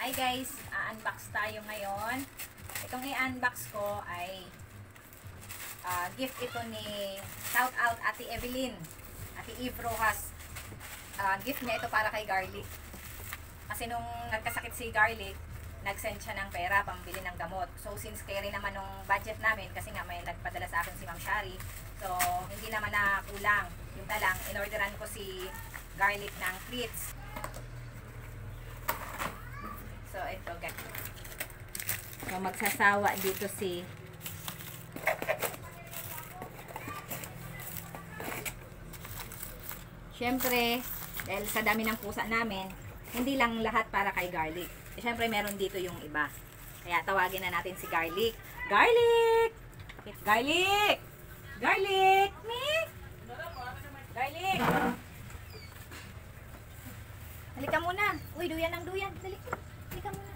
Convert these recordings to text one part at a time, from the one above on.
Hi guys, unbox tayo ngayon. Itong i-unbox ko ay gift ito ni shout out Ate Evelyn, Ate Eve Rojas. Gift niya ito para kay Garlic. Kasi nung nagkasakit si Garlic, nag-send siya ng pera pambili ng gamot. So since carry naman nung budget namin, kasi nga may nagpadala sa akin si Ma'am Shari, so hindi naman na kulang. Yung talang, in-orderan ko si Garlic ng treats. So ito guys. So magsasawa dito si Siyempre, dahil sa dami ng pusa namin, hindi lang lahat para kay Garlic. Siyempre meron dito yung iba. Kaya tawagin na natin si Garlic. Garlic! Garlic! Garlic! Nick! Garlic! Halika muna. Uy, duyan ng duyan. Dali. Halika muna.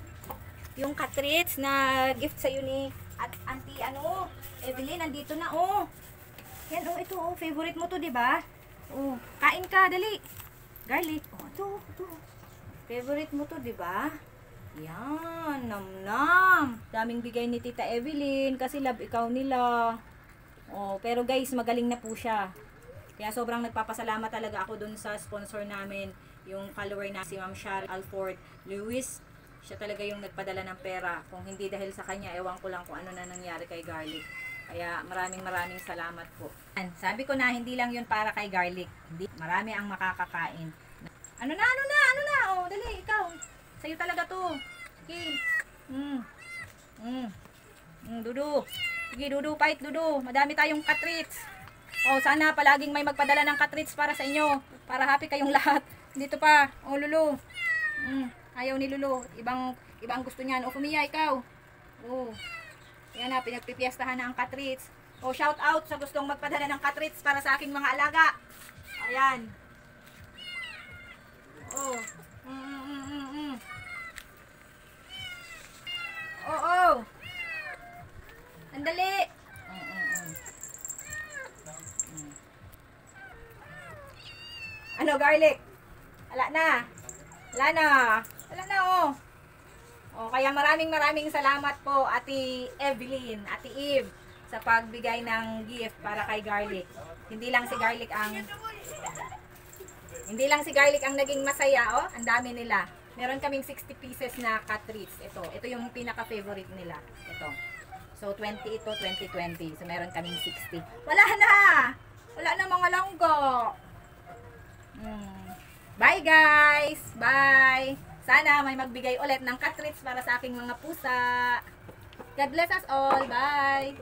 Yung cartridge na gift sa'yo ni Auntie Evelyn, nandito na, oh. Yan, oh, ito, oh. Favorite mo to, diba? Oh, kain ka, dali. Garlic. Oh, ito. Favorite mo to, diba? Yan, nam-nam. Daming bigay ni Tita Evelyn kasi love ikaw nila. Oh, pero guys, magaling na po siya. Kaya sobrang nagpapasalamat talaga ako dun sa sponsor namin, yung follower na si Ma'am Shari Alford Lewis. Siya talaga yung nagpadala ng pera. Kung hindi dahil sa kanya, ewan ko lang kung ano na nangyari kay Garlic. Kaya maraming salamat po. Sabi ko na, hindi lang yun para kay Garlic. Marami ang makakakain. Ano na? Oh, dali, ikaw. Sa'yo talaga to. Sige. Dudu. Sige, Dudu, fight, Dudu. Madami tayong cartridge. Oh, sana palaging may magpadala ng cartridge para sa inyo. Para happy kayong lahat. Dito pa. Oh, Lulu. Ayaw ni Lulu. Ibang gusto niyan. Oh, Fumiya, ikaw. Oh. Yan na, pinagpipiestahan na ang cartridge. Oh, shout out sa gustong magpadala ng cartridge para sa aking mga alaga. Ayan. Oh. Oh. Andali. Ano, Garlic? Wala na, oh. Oh, kaya maraming salamat po Ate Evelyn, Ate Eve sa pagbigay ng gift para kay Garlic. Hindi lang si Garlic ang naging masaya, oh. Ang dami nila. Meron kaming 60 pieces na cartridge. Ito yung pinaka-favorite nila. Ito. So 20 ito, 20. So meron kaming 60. Wala na mga langgo. Bye guys. Bye. Sana may magbigay ulit ng cartridge para sa aking mga pusa. God bless us all. Bye!